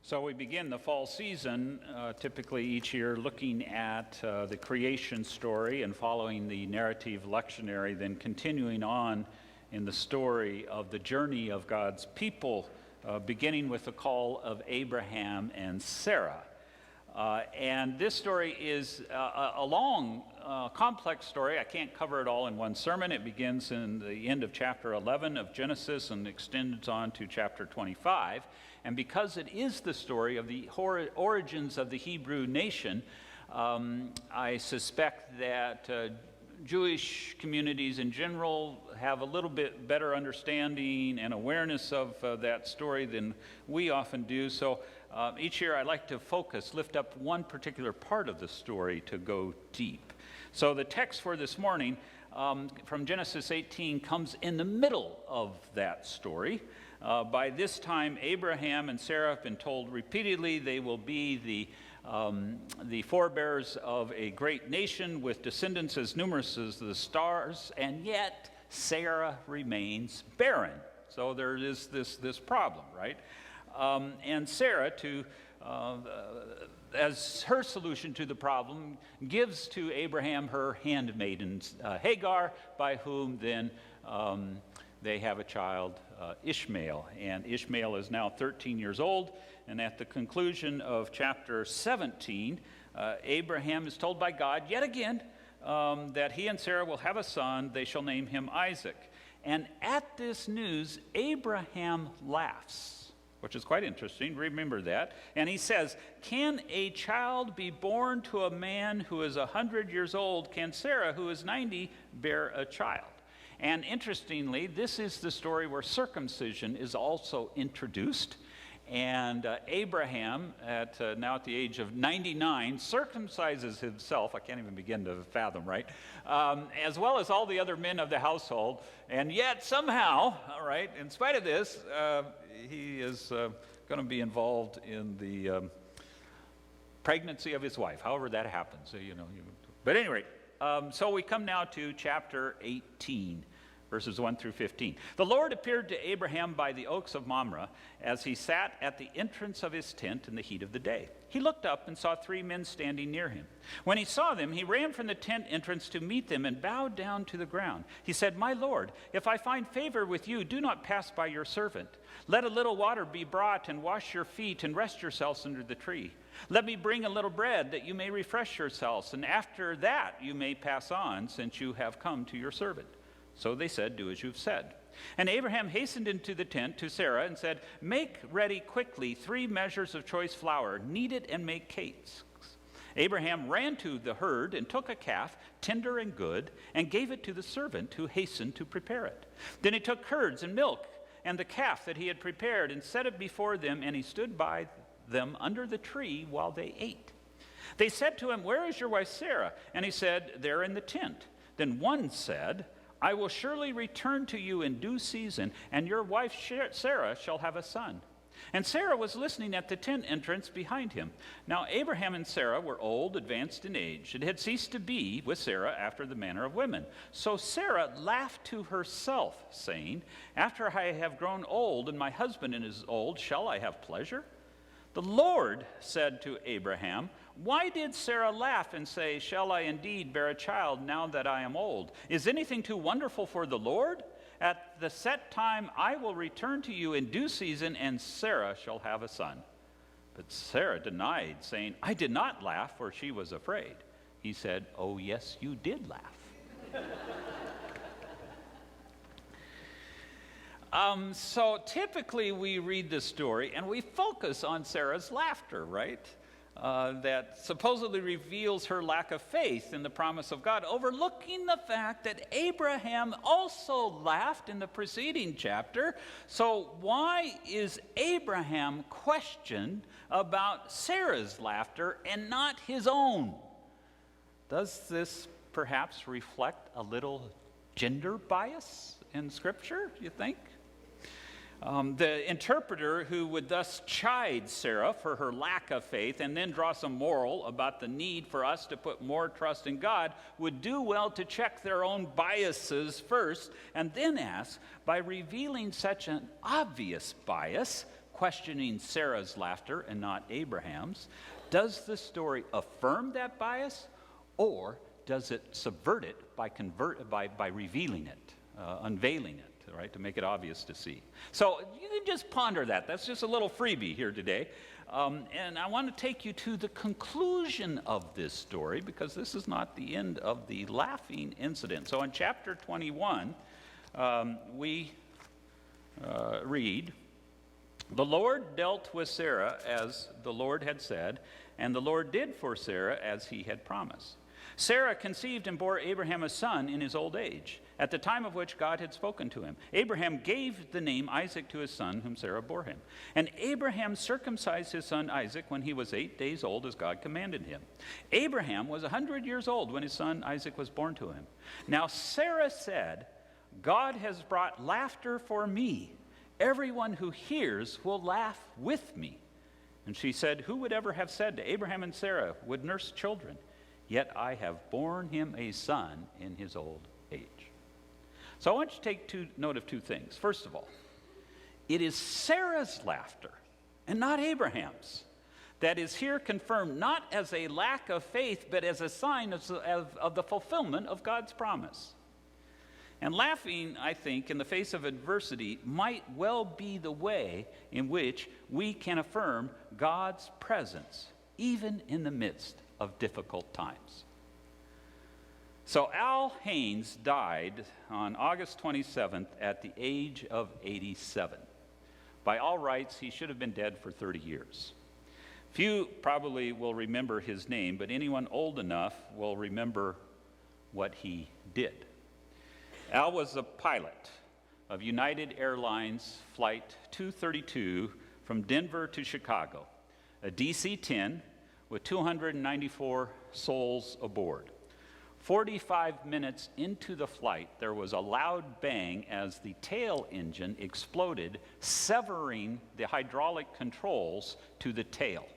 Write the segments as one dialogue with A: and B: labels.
A: So we begin the fall season, typically each year, looking at the creation story and following the narrative lectionary, then continuing on in the story of the journey of God's people, beginning with the call of Abraham and Sarah. And this story is a long, complex story. I can't cover it all in one sermon. It begins in the end of chapter 11 of Genesis and extends on to chapter 25. And because it is the story of the origins of the Hebrew nation, I suspect that Jewish communities in general have a little bit better understanding and awareness of that story than we often do. So each year I like to lift up one particular part of the story to go deep. So the text for this morning from Genesis 18 comes in the middle of that story. By this time, Abraham and Sarah have been told repeatedly they will be the forebears of a great nation with descendants as numerous as the stars, and yet Sarah remains barren. So there is this problem, right? And Sarah, as her solution to the problem, gives to Abraham her handmaiden Hagar, by whom then they have a child, Ishmael. And Ishmael is now 13 years old. And at the conclusion of chapter 17, Abraham is told by God yet again that he and Sarah will have a son. They shall name him Isaac. And at this news, Abraham laughs, which is quite interesting. Remember that. And he says, "Can a child be born to a man who is 100 years old? Can Sarah, who is 90, bear a child?" And interestingly, this is the story where circumcision is also introduced. And Abraham, now at the age of 99, circumcises himself. I can't even begin to fathom, right? As well as all the other men of the household. And yet somehow, all right, in spite of this, he is going to be involved in the pregnancy of his wife, however that happens. But anyway, so we come now to chapter 18. Verses 1 through 15. The Lord appeared to Abraham by the oaks of Mamre as he sat at the entrance of his tent in the heat of the day. He looked up and saw 3 men standing near him. When he saw them, he ran from the tent entrance to meet them and bowed down to the ground. He said, "My Lord, if I find favor with you, do not pass by your servant. Let a little water be brought and wash your feet and rest yourselves under the tree. Let me bring a little bread that you may refresh yourselves, and after that you may pass on, since you have come to your servant." So they said, "Do as you've said." And Abraham hastened into the tent to Sarah and said, "Make ready quickly 3 measures of choice flour, knead it and make cakes." Abraham ran to the herd and took a calf, tender and good, and gave it to the servant who hastened to prepare it. Then he took curds and milk and the calf that he had prepared and set it before them, and he stood by them under the tree while they ate. They said to him, "Where is your wife Sarah?" And he said, "There in the tent." Then one said, "I will surely return to you in due season, and your wife Sarah shall have a son." And Sarah was listening at the tent entrance behind him. Now Abraham and Sarah were old, advanced in age, and had ceased to be with Sarah after the manner of women. So Sarah laughed to herself, saying, "After I have grown old, and my husband is old, shall I have pleasure?" The Lord said to Abraham, "Why did Sarah laugh and say, 'Shall I indeed bear a child now that I am old?' Is anything too wonderful for the Lord? At the set time I will return to you in due season, and Sarah shall have a son." But Sarah denied, saying, "I did not laugh, for she was afraid." He said, "Oh, yes, you did laugh." So typically we read this story and we focus on Sarah's laughter, right? That supposedly reveals her lack of faith in the promise of God, overlooking the fact that Abraham also laughed in the preceding chapter. So why is Abraham questioned about Sarah's laughter and not his own? Does this perhaps reflect a little gender bias in Scripture, you think? The interpreter who would thus chide Sarah for her lack of faith and then draw some moral about the need for us to put more trust in God would do well to check their own biases first and then ask, by revealing such an obvious bias, questioning Sarah's laughter and not Abraham's, does the story affirm that bias, or does it subvert it by revealing it, unveiling it, right, to make it obvious to see? So you can just ponder that. That's just a little freebie here today. And I want to take you to the conclusion of this story, because this is not the end of the laughing incident. So in chapter 21, we read, "The Lord dealt with Sarah as the Lord had said, and the Lord did for Sarah as he had promised. Sarah conceived and bore Abraham a son in his old age, at the time of which God had spoken to him. Abraham gave the name Isaac to his son, whom Sarah bore him. And Abraham circumcised his son Isaac when he was 8 days old, as God commanded him. Abraham was 100 years old when his son Isaac was born to him. Now Sarah said, 'God has brought laughter for me. Everyone who hears will laugh with me.' And she said, 'Who would ever have said to Abraham and Sarah would nurse children? Yet I have borne him a son in his old age.'" So I want you to take note of two things. First of all, it is Sarah's laughter and not Abraham's that is here confirmed not as a lack of faith, but as a sign of the fulfillment of God's promise. And laughing, I think, in the face of adversity might well be the way in which we can affirm God's presence, even in the midst of difficult times. So Al Haynes died on August 27th at the age of 87. By all rights, he should have been dead for 30 years. Few probably will remember his name, but anyone old enough will remember what he did. Al was a pilot of United Airlines Flight 232 from Denver to Chicago, a DC-10 with 294 souls aboard. 45 minutes into the flight, there was a loud bang as the tail engine exploded, severing the hydraulic controls to the tail.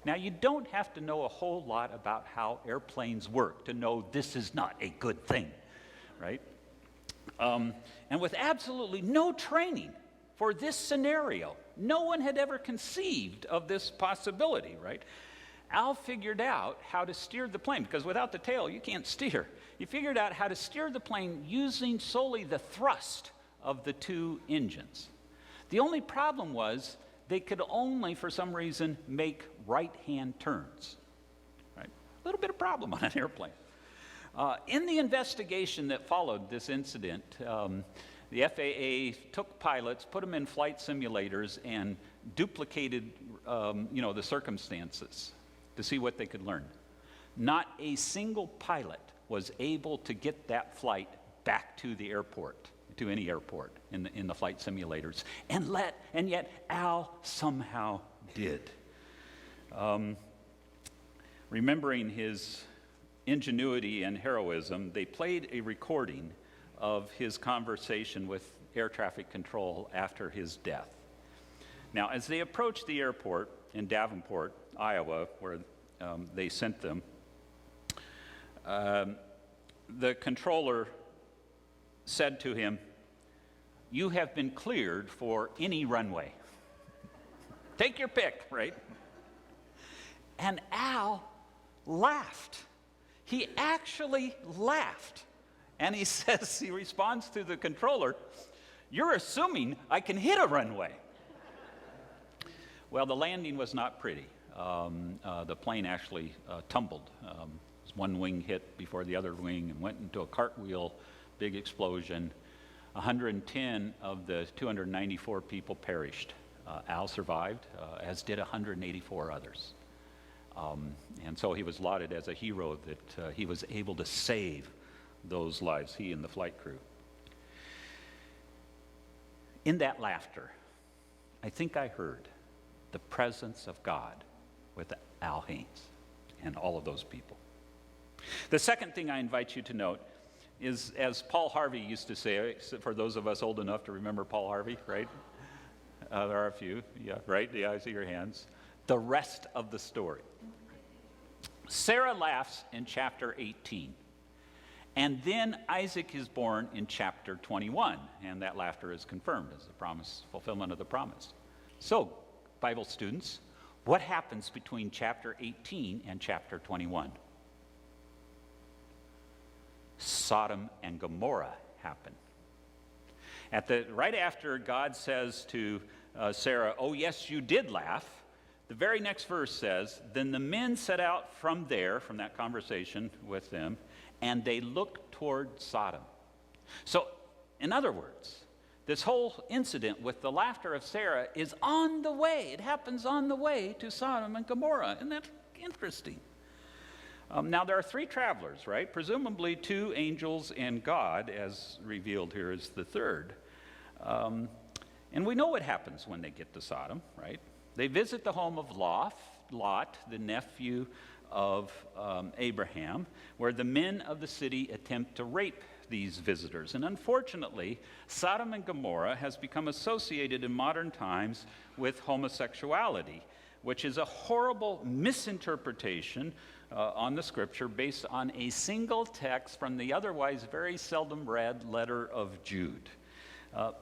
A: Now, you don't have to know a whole lot about how airplanes work to know this is not a good thing, right? And with absolutely no training for this scenario, no one had ever conceived of this possibility, right? Al figured out how to steer the plane, because without the tail, you can't steer. He figured out how to steer the plane using solely the thrust of the two engines. The only problem was they could only, for some reason, make right-hand turns. Right? A little bit of problem on an airplane. In the investigation that followed this incident, the FAA took pilots, put them in flight simulators, and duplicated, the circumstances to see what they could learn. Not a single pilot was able to get that flight back to the airport, to any airport in the flight simulators, and yet Al somehow did. Remembering his ingenuity and heroism, they played a recording of his conversation with air traffic control after his death. Now, as they approached the airport in Davenport, Iowa, where they sent them, the controller said to him, "You have been cleared for any runway. Take your pick," right? And Al laughed. He actually laughed. And he says, he responds to the controller, "You're assuming I can hit a runway." Well, the landing was not pretty. The plane actually tumbled. One wing hit before the other wing and went into a cartwheel, big explosion. 110 of the 294 people perished. Al survived, as did 184 others. And so he was lauded as a hero that he was able to save those lives, he and the flight crew. In that laughter, I think I heard the presence of God with Al Haynes and all of those people. The second thing I invite you to note is, as Paul Harvey used to say, for those of us old enough to remember Paul Harvey, right? There are a few, yeah, right? Yeah, I see your hands. The rest of the story. Sarah laughs in chapter 18. And then Isaac is born in chapter 21. And that laughter is confirmed as the promise, fulfillment of the promise. So, Bible students, what happens between chapter 18 and chapter 21? Sodom and Gomorrah happen. Right after God says to Sarah, "Oh yes, you did laugh," the very next verse says, "Then the men set out from there," from that conversation with them, "and they looked toward Sodom." So, in other words, this whole incident with the laughter of Sarah is on the way. It happens on the way to Sodom and Gomorrah. Isn't that interesting? Now, there are three travelers, right? Presumably two angels and God, as revealed here as the third. And we know what happens when they get to Sodom, right? They visit the home of Lot, the nephew of Abraham, where the men of the city attempt to rape these visitors. And unfortunately, Sodom and Gomorrah has become associated in modern times with homosexuality, which is a horrible misinterpretation on the scripture based on a single text from the otherwise very seldom read letter of Jude.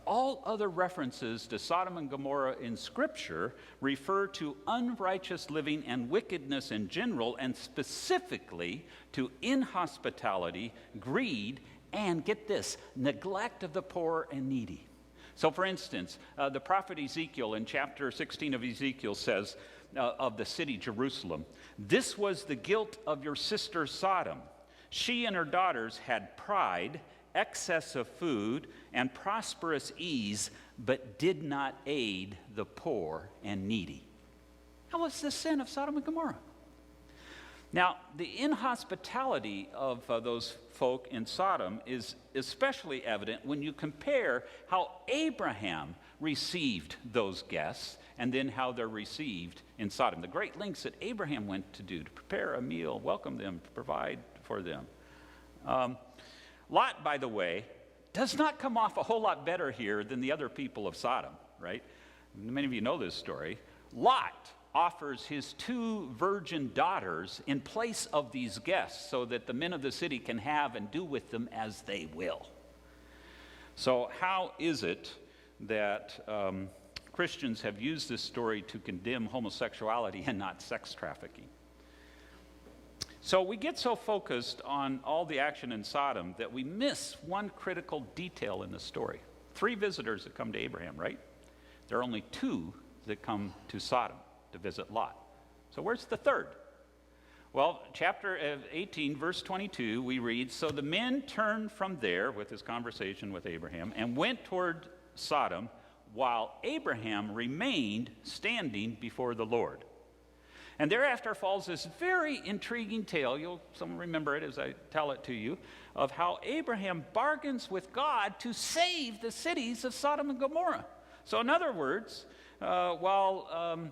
A: All other references to Sodom and Gomorrah in Scripture refer to unrighteous living and wickedness in general, and specifically to inhospitality, greed, and get this, neglect of the poor and needy. So, for instance, the prophet Ezekiel in chapter 16 of Ezekiel says of the city Jerusalem, "This was the guilt of your sister Sodom. She and her daughters had pride, excess of food, and prosperous ease, but did not aid the poor and needy." That was the sin of Sodom and Gomorrah. Now, the inhospitality of those folk in Sodom is especially evident when you compare how Abraham received those guests and then how they're received in Sodom. The great lengths that Abraham went to do to prepare a meal, welcome them, provide for them. Lot, by the way, does not come off a whole lot better here than the other people of Sodom, right? Many of you know this story. Lot offers his two virgin daughters in place of these guests so that the men of the city can have and do with them as they will. So how is it that Christians have used this story to condemn homosexuality and not sex trafficking? So we get so focused on all the action in Sodom that we miss one critical detail in the story. 3 visitors that come to Abraham, right? There are only 2 that come to Sodom to visit Lot. So where's the third? Well, chapter 18, verse 22, we read, "So the men turned from there," with his conversation with Abraham, "and went toward Sodom, while Abraham remained standing before the Lord." And thereafter falls this very intriguing tale, someone remember it as I tell it to you, of how Abraham bargains with God to save the cities of Sodom and Gomorrah. So in other words, while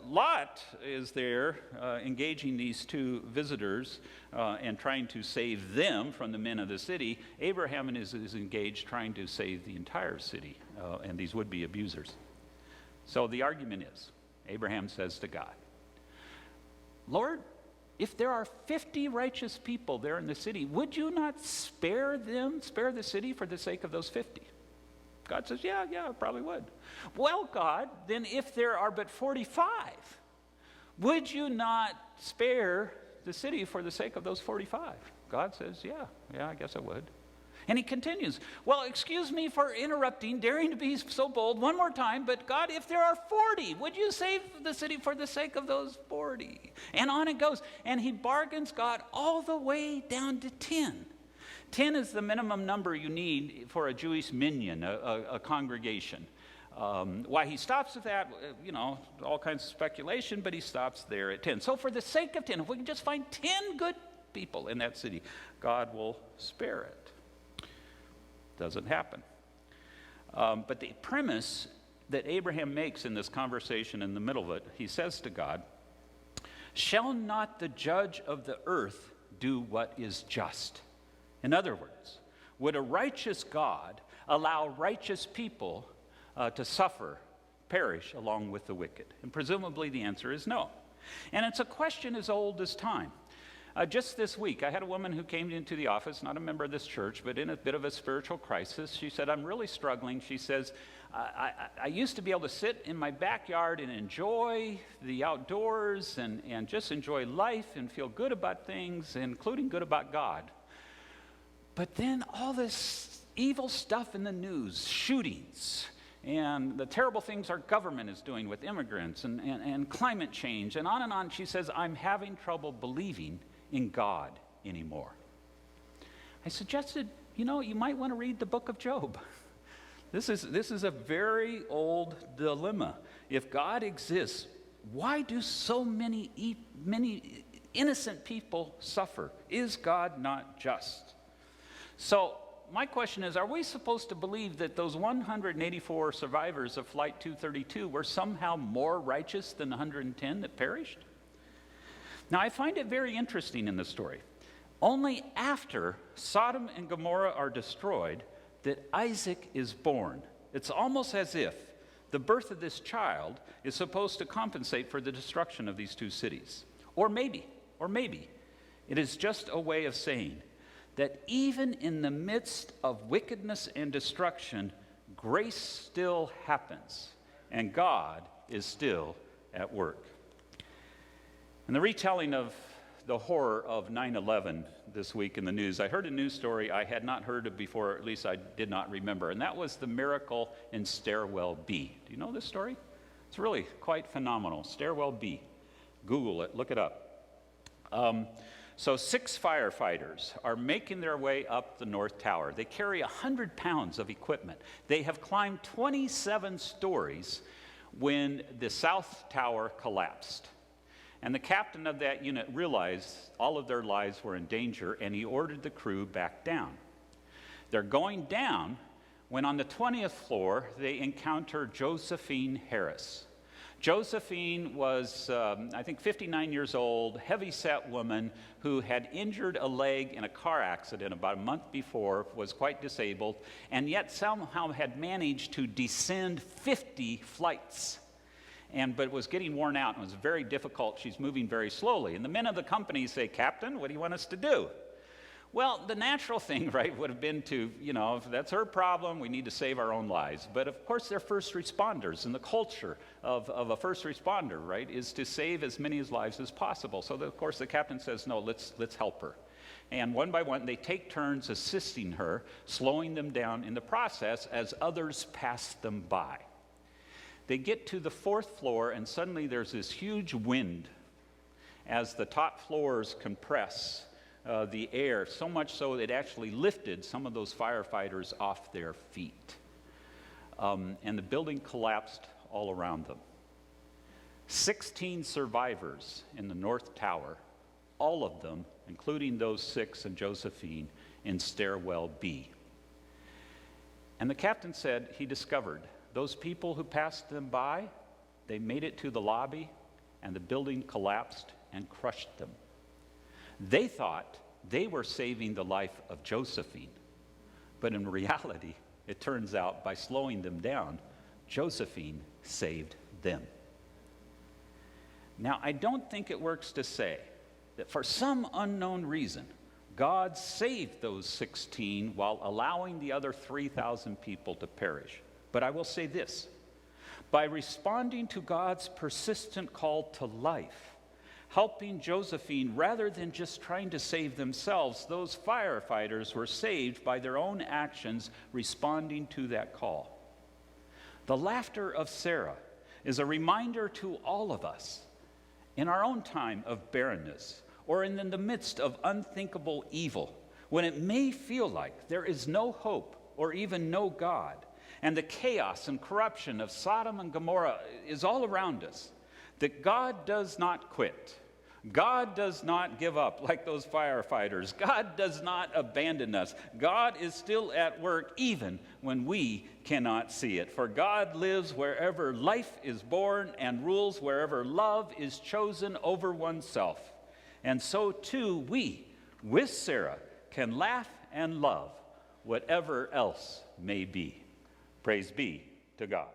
A: Lot is there engaging these 2 visitors and trying to save them from the men of the city, Abraham is engaged trying to save the entire city and these would-be abusers. So the argument is, Abraham says to God, "Lord, if there are 50 righteous people there in the city, would you not spare the city for the sake of those 50? God says, yeah, I probably would. "Well, God, then if there are but 45, would you not spare the city for the sake of those 45? God says, yeah, I guess I would. And he continues, "Well, excuse me for interrupting, daring to be so bold one more time, but God, if there are 40, would you save the city for the sake of those 40? And on it goes. And he bargains God all the way down to 10. 10 is the minimum number you need for a Jewish minyan, a congregation. Why he stops at that, all kinds of speculation, but he stops there at 10. So for the sake of 10, if we can just find 10 good people in that city, God will spare it. Doesn't happen. But the premise that Abraham makes in this conversation in the middle of it, he says to God, "Shall not the judge of the earth do what is just?" In other words, would a righteous God allow righteous people to perish along with the wicked? And presumably the answer is no. And it's a question as old as time. Just this week, I had a woman who came into the office, not a member of this church, but in a bit of a spiritual crisis. She said, I'm really struggling. She says, I used to be able to sit in my backyard and enjoy the outdoors and just enjoy life and feel good about things, including good about God. But then all this evil stuff in the news, shootings, and the terrible things our government is doing with immigrants and climate change, and on. She says, I'm having trouble believing in God anymore. I suggested, you might want to read the book of Job. This is a very old dilemma. If God exists, why do so many innocent people suffer? Is God not just? So my question is, are we supposed to believe that those 184 survivors of Flight 232 were somehow more righteous than the 110 that perished? Now, I find it very interesting in the story. Only after Sodom and Gomorrah are destroyed that Isaac is born. It's almost as if the birth of this child is supposed to compensate for the destruction of these two cities. Or maybe, it is just a way of saying that even in the midst of wickedness and destruction, grace still happens, and God is still at work. In the retelling of the horror of 9/11 this week in the news, I heard a news story I had not heard of before, or at least I did not remember, and that was the miracle in Stairwell B. Do you know this story? It's really quite phenomenal. Stairwell B. Google it, look it up. So 6 firefighters are making their way up the North Tower. They carry 100 pounds of equipment. They have climbed 27 stories when the South Tower collapsed. And the captain of that unit realized all of their lives were in danger, and he ordered the crew back down. They're going down when on the 20th floor, they encounter Josephine Harris. Josephine was, I think, 59 years old, heavy-set woman who had injured a leg in a car accident about a month before, was quite disabled, and yet somehow had managed to descend 50 flights. But was getting worn out and was very difficult. She's moving very slowly. And the men of the company say, Captain, what do you want us to do? Well, the natural thing, right, would have been to, if that's her problem, we need to save our own lives. But of course, they're first responders, and the culture of a first responder, right, is to save as many lives as possible. So, of course, the captain says, no, let's help her. And one by one, they take turns assisting her, slowing them down in the process as others pass them by. They get to the 4th floor, and suddenly there's this huge wind as the top floors compress the air, so much so it actually lifted some of those firefighters off their feet. And the building collapsed all around them. 16 survivors in the North Tower, all of them, including those 6 and Josephine, in Stairwell B. And the captain said he discovered those people who passed them by, they made it to the lobby, and the building collapsed and crushed them. They thought they were saving the life of Josephine, but in reality, it turns out by slowing them down, Josephine saved them. Now, I don't think it works to say that for some unknown reason, God saved those 16 while allowing the other 3,000 people to perish. But I will say this, by responding to God's persistent call to life, helping Josephine rather than just trying to save themselves, those firefighters were saved by their own actions responding to that call. The laughter of Sarah is a reminder to all of us in our own time of barrenness or in the midst of unthinkable evil, when it may feel like there is no hope or even no God, and the chaos and corruption of Sodom and Gomorrah is all around us, that God does not quit. God does not give up like those firefighters. God does not abandon us. God is still at work even when we cannot see it. For God lives wherever life is born and rules wherever love is chosen over oneself. And so too we, with Sarah, can laugh and love whatever else may be. Praise be to God.